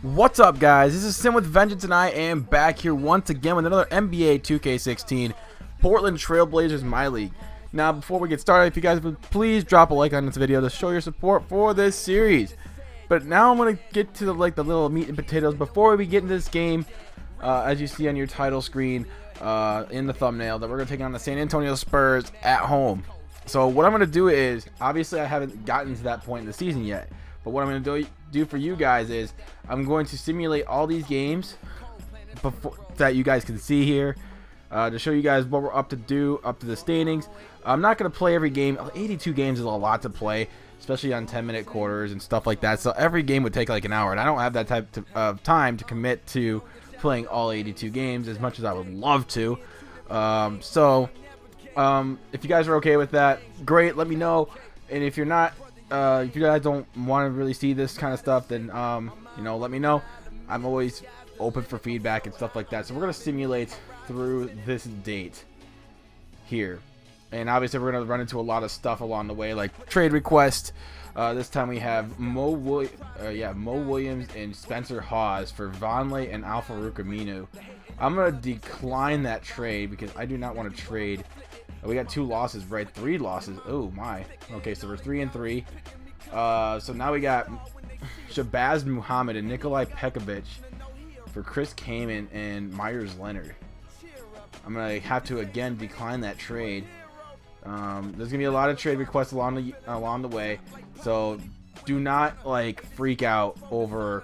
What's up, guys? This is Sim with Vengeance, and I am back here once again with another NBA 2K16 Portland Trail Blazers MyLeague. Now, before we get started, if you guys would please drop a like on this video to show your support for this series. But now I'm going to get to the little meat and potatoes before we get into this game. As you see on your title screen in the thumbnail, that we're going to take on the San Antonio Spurs at home. So what I'm going to do is, obviously I haven't gotten to that point in the season yet, but what I'm going to do for you guys is I'm going to simulate all these games before, that you guys can see here, to show you guys what we're up to the standings. I'm not going to play every game. 82 games is a lot to play, especially on 10-minute quarters and stuff like that. So every game would take like an hour, and I don't have that type of time to commit to playing all 82 games as much as I would love to. If you guys are okay with that, great, let me know. And if you're not, if you guys don't want to really see this kind of stuff, then you know, let me know. I'm always open for feedback and stuff like that. So we're gonna simulate through this date here, and obviously we're gonna run into a lot of stuff along the way, like trade requests. This time we have Mo Williams and Spencer Hawes for Vonleh and Al-Farouq Aminu. I'm gonna decline that trade because I do not want to trade. We got 2 losses, right? 3 losses. Oh my. Okay, so we're 3-3. So now we got Shabazz Muhammad and Nikolai Pekovic for Chris Kaman and Myers Leonard. I'm gonna have to again decline that trade. There's gonna be a lot of trade requests along the way, so do not freak out over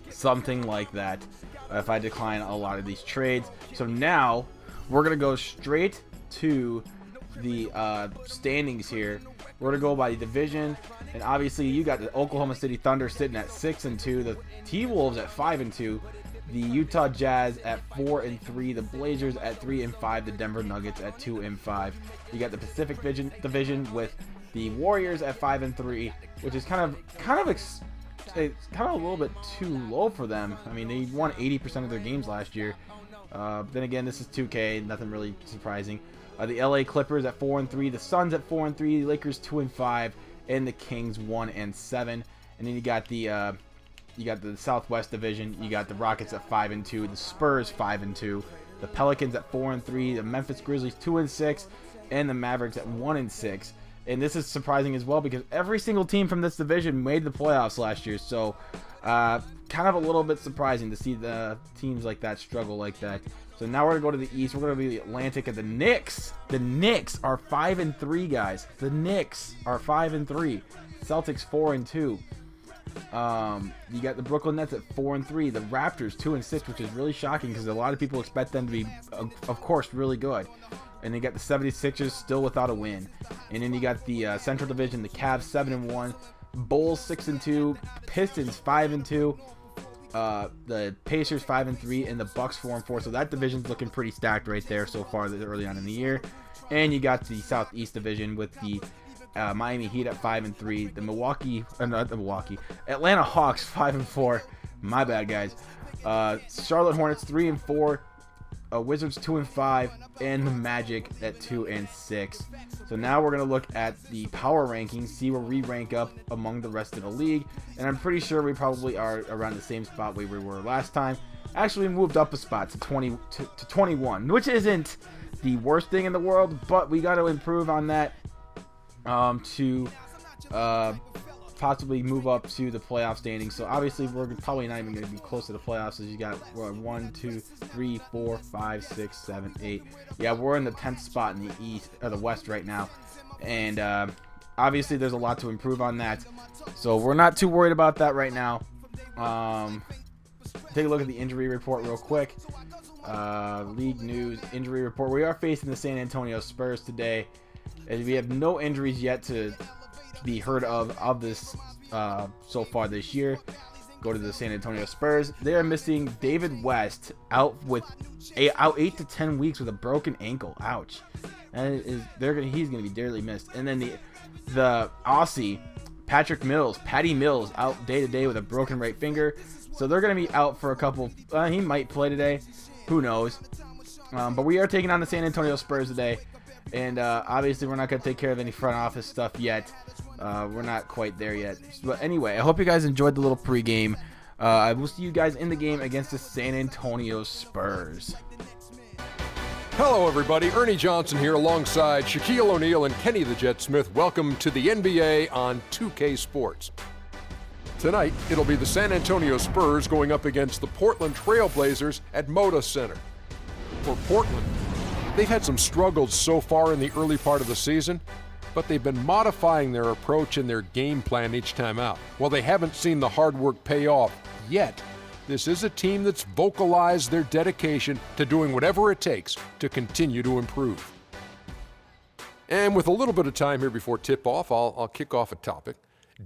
something like that if I decline a lot of these trades. So now we're gonna go straight to the standings here. We're gonna go by division, and obviously you got the Oklahoma City Thunder sitting at 6-2, the T-Wolves at 5-2, the Utah Jazz at 4-3, the Blazers at 3-5, the Denver Nuggets at 2-5. You got the Pacific Division with the Warriors at 5-3, which is kind of a little bit too low for them. I mean, they won 80% of their games last year. Then again, this is 2K, nothing really surprising. The LA Clippers at 4-3, the Suns at 4-3, the Lakers 2-5, and the Kings 1-7. And then you got the Southwest Division. You got the Rockets at 5-2, the Spurs 5-2, the Pelicans at 4-3, the Memphis Grizzlies 2-6, and the Mavericks at 1-6. And this is surprising as well because every single team from this division made the playoffs last year. So kind of a little bit surprising to see the teams like that struggle like that. So now we're going to go to the East. We're going to be the Atlantic, and the Knicks. The Knicks are 5-3, guys. The Knicks are 5-3. Celtics 4-2. You got the Brooklyn Nets at 4-3. The Raptors 2-6, which is really shocking because a lot of people expect them to be, of course, really good. And you got the 76ers still without a win. And then you got the Central Division, the Cavs 7-1, Bulls 6-2, Pistons 5-2, the Pacers 5-3, and the Bucks 4-4. So that division's looking pretty stacked right there so far early on in the year. And you got the Southeast Division with the Miami Heat at 5-3, the Atlanta Hawks 5-4. My bad, guys. Charlotte Hornets 3-4. Wizards 2-5, and the Magic at 2-6. So now we're gonna look at the power rankings, see where we rank up among the rest of the league, and I'm pretty sure we probably are around the same spot we were last time. Actually, we moved up a spot to 21, which isn't the worst thing in the world, but we got to improve on that to possibly move up to the playoff standings. So obviously we're probably not even going to be close to the playoffs, as you got 1, 2, 3, 4, 5, 6, 7, 8. Yeah, we're in the 10th spot in the East or the West right now, and obviously there's a lot to improve on that, so we're not too worried about that right now. Take a look at the injury report real quick. League news injury report. We are facing the San Antonio Spurs today, as we have no injuries yet to be heard of this so far this year. Go to the San Antonio Spurs. They are missing David West out 8 to 10 weeks with a broken ankle. Ouch. And he's gonna be dearly missed. And then the Aussie Patty Mills out day to day with a broken right finger. So they're gonna be out for a couple. He might play today. Who knows? But we are taking on the San Antonio Spurs today. And obviously we're not going to take care of any front office stuff yet. We're not quite there yet. But anyway, I hope you guys enjoyed the little pregame. I will see you guys in the game against the San Antonio Spurs. Hello, everybody. Ernie Johnson here alongside Shaquille O'Neal and Kenny the Jet Smith. Welcome to the NBA on 2K Sports. Tonight, it'll be the San Antonio Spurs going up against the Portland Trail Blazers at Moda Center. For Portland, they've had some struggles so far in the early part of the season, but they've been modifying their approach and their game plan each time out. While they haven't seen the hard work pay off yet, this is a team that's vocalized their dedication to doing whatever it takes to continue to improve. And with a little bit of time here before tip-off, I'll kick off a topic.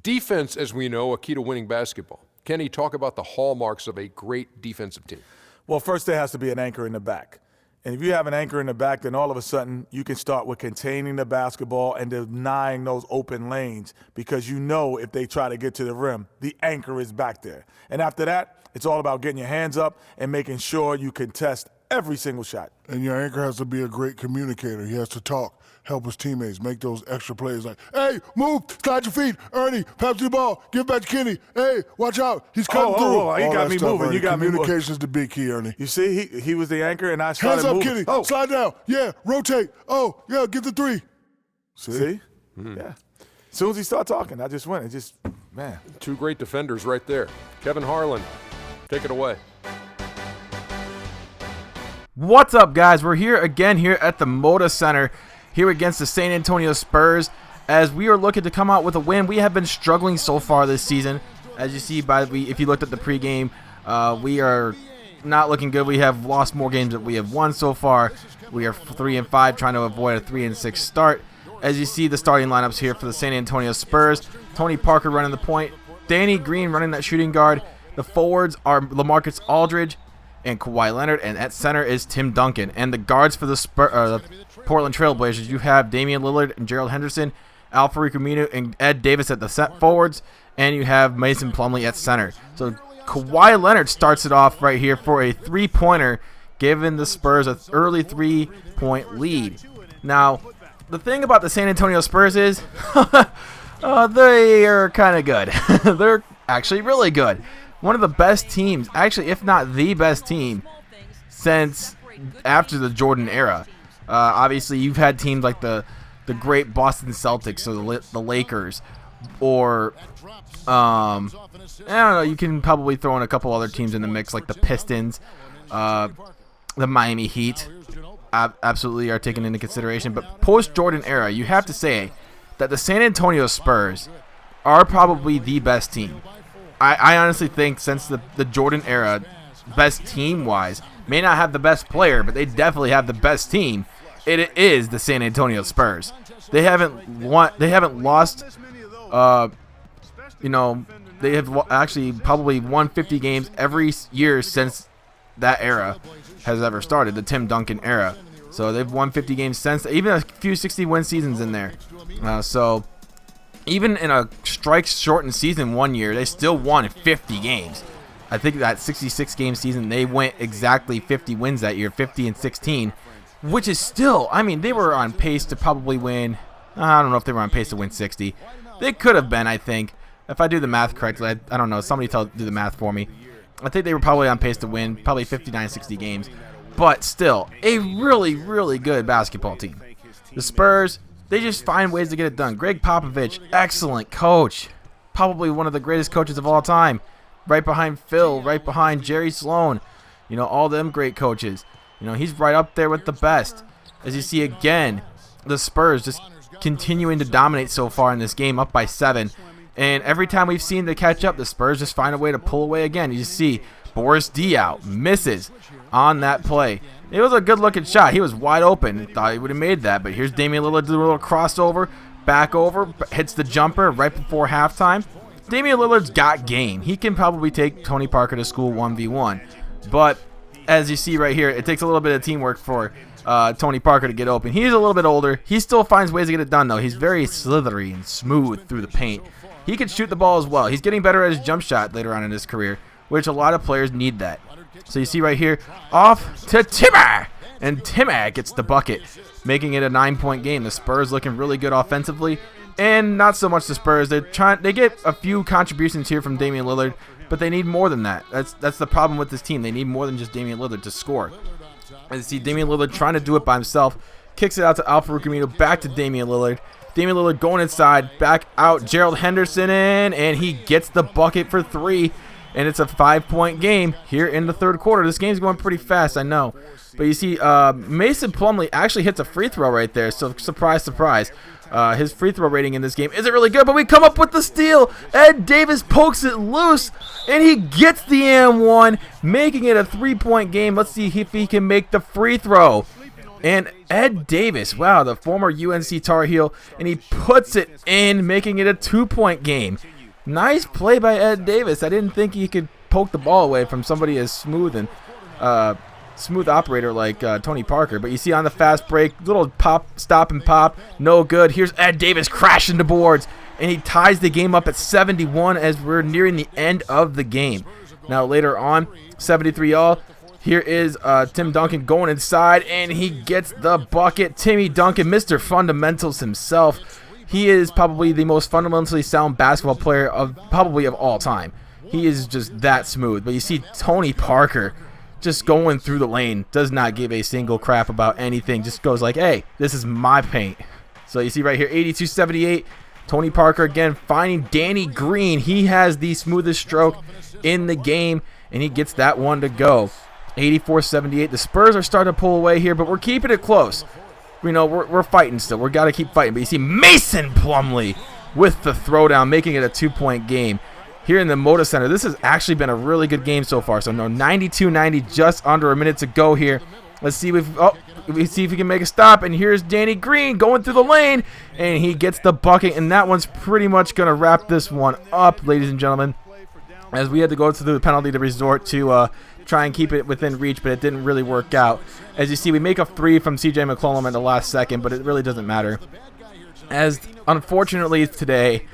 Defense, as we know, a key to winning basketball. Kenny, talk about the hallmarks of a great defensive team. Well, first there has to be an anchor in the back. And if you have an anchor in the back, then all of a sudden you can start with containing the basketball and denying those open lanes, because you know if they try to get to the rim, the anchor is back there. And after that, it's all about getting your hands up and making sure you contest every single shot. And your anchor has to be a great communicator. He has to talk, help his teammates, make those extra plays like, hey, move, slide your feet, Ernie, pass the ball, give it back to Kenny, hey, watch out, he's cutting through. Oh, you got me moving. Ernie. You got me moving. Communication's the big key, Ernie. You see, he was the anchor, and I started Hands up, moving. Kenny, slide down, yeah, rotate, oh, yeah, get the three. See? Yeah. As soon as he started talking, I just went. It just, man. Two great defenders right there. Kevin Harlan, take it away. What's up, guys? We're here again here at the Moda Center here against the San Antonio Spurs as we are looking to come out with a win. We have been struggling so far this season. As you see, if you looked at the pregame, we are not looking good. We have lost more games than we have won so far. We are 3-5, trying to avoid a 3-6 start. As you see, the starting lineups here for the San Antonio Spurs: Tony Parker running the point, Danny Green running that shooting guard. The forwards are LaMarcus Aldridge and Kawhi Leonard, and at center is Tim Duncan. And the guards for the Portland Trail Blazers, you have Damien Lillard and Gerald Henderson, Al-Farouq Aminu and Ed Davis at the set forwards, and you have Mason Plumlee at center. So Kawhi Leonard starts it off right here for a three-pointer, giving the Spurs an early 3-point lead. Now, the thing about the San Antonio Spurs is they are kind of good. They're actually really good. One of the best teams, actually, if not the best team, since after the Jordan era. Obviously, you've had teams like the great Boston Celtics or the Lakers, or I don't know. You can probably throw in a couple other teams in the mix, like the Pistons, the Miami Heat. Absolutely are taken into consideration. But post-Jordan era, you have to say that the San Antonio Spurs are probably the best team. I honestly think since the Jordan era, best team-wise, may not have the best player, but they definitely have the best team. It is the San Antonio Spurs. They haven't lost. They have actually probably won 50 games every year since that era has ever started, the Tim Duncan era. So they've won 50 games since, even a few 60-win seasons in there. So even in a strike-shortened season one year, they still won 50 games. I think that 66-game season, they went exactly 50 wins that year, 50-16, which is still, I mean, they were on pace to probably win. I don't know if they were on pace to win 60. They could have been, I think. If I do the math correctly, I don't know. Somebody do the math for me. I think they were probably on pace to win probably 59, 60 games. But still, a really, really good basketball team. The Spurs, they just find ways to get it done. Greg Popovich, excellent coach. Probably one of the greatest coaches of all time. Right behind Phil, right behind Jerry Sloan. You know, all them great coaches. You know, he's right up there with the best. As you see again, the Spurs just continuing to dominate so far in this game, up by 7. And every time we've seen them catch up, the Spurs just find a way to pull away again. You see Boris Diaw misses on that play. It was a good-looking shot. He was wide open. Thought he would have made that. But here's Damian Lillard doing a little crossover, back over, hits the jumper right before halftime. Damian Lillard's got game. He can probably take Tony Parker to school 1v1. But as you see right here, it takes a little bit of teamwork for Tony Parker to get open. He's a little bit older. He still finds ways to get it done, though. He's very slithery and smooth through the paint. He can shoot the ball as well. He's getting better at his jump shot later on in his career, which a lot of players need that. So you see right here, off to Timmer. And Timmer gets the bucket, making it a 9-point game. The Spurs looking really good offensively. And not so much the Spurs. They get a few contributions here from Damien Lillard, but they need more than that. That's the problem with this team. They need more than just Damien Lillard to score. As you see Damien Lillard trying to do it by himself, kicks it out to Al-Farouq Aminu, back to Damien Lillard. Damian Lillard going inside, back out, Gerald Henderson in, and he gets the bucket for 3. And it's a 5-point game here in the third quarter. This game's going pretty fast, I know. But you see, Mason Plumlee actually hits a free throw right there. So surprise, surprise. His free throw rating in this game isn't really good, but we come up with the steal. Ed Davis pokes it loose, and he gets the and-1, making it a 3-point game. Let's see if he can make the free throw. And Ed Davis, wow, the former UNC Tar Heel, and he puts it in, making it a 2-point game. Nice play by Ed Davis. I didn't think he could poke the ball away from somebody as smooth and smooth operator like Tony Parker. But you see on the fast break, little pop, stop and pop, no good. Here's Ed Davis crashing the boards, and he ties the game up at 71 as we're nearing the end of the game. Now later on, 73-all. Here is Tim Duncan going inside, and he gets the bucket. Timmy Duncan, Mr. Fundamentals himself. He is probably the most fundamentally sound basketball player of all time. He is just that smooth. But you see Tony Parker just going through the lane, does not give a single crap about anything. Just goes like, hey, this is my paint. So you see right here, 82-78. Tony Parker again finding Danny Green. He has the smoothest stroke in the game, and he gets that one to go. 84-78. The Spurs are starting to pull away here, but we're keeping it close. You know, we're fighting still. We've got to keep fighting. But you see Mason Plumlee with the throwdown, making it a 2-point game here in the Moda Center. This has actually been a really good game so far. So no, 92-90, just under a minute to go here. Let's see if we can make a stop. And here's Danny Green going through the lane, and he gets the bucket. And that one's pretty much going to wrap this one up, ladies and gentlemen, as we had to go to the penalty to resort to try and keep it within reach, but it didn't really work out. As you see, we make a 3 from CJ McCollum in the last second, but it really doesn't matter. As unfortunately today,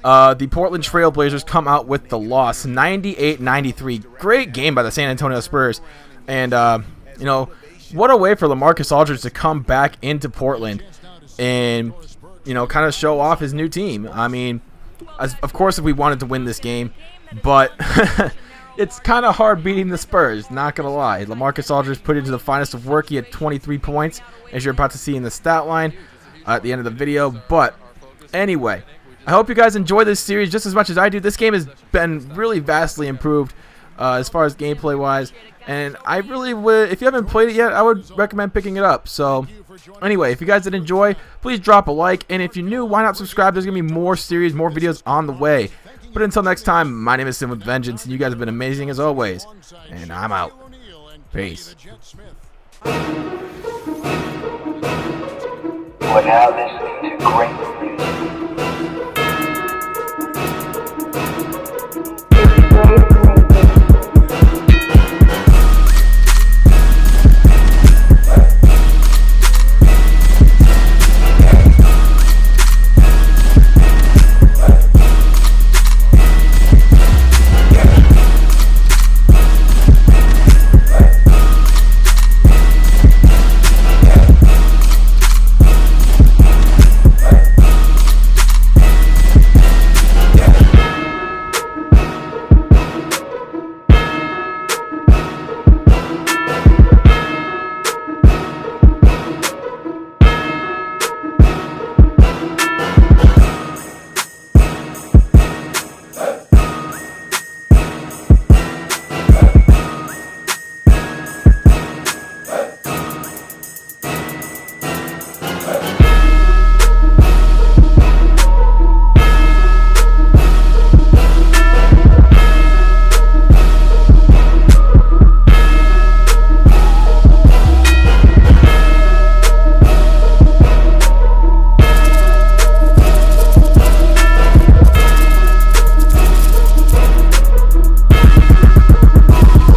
the Portland Trail Blazers come out with the loss, 98-93. Great game by the San Antonio Spurs. And, you know, what a way for LaMarcus Aldridge to come back into Portland and, you know, kind of show off his new team. I mean, of course, if we wanted to win this game, but it's kind of hard beating the Spurs, not going to lie. LaMarcus Aldridge put into the finest of work. He had 23 points, as you're about to see in the stat line at the end of the video. But anyway, I hope you guys enjoy this series just as much as I do. This game has been really vastly improved as far as gameplay-wise. And I really would, if you haven't played it yet, I would recommend picking it up. So anyway, if you guys did enjoy, please drop a like. And if you're new, why not subscribe? There's going to be more series, more videos on the way. But until next time, my name is Sim with Vengeance, and you guys have been amazing as always. And I'm out. Peace. We're now listening to great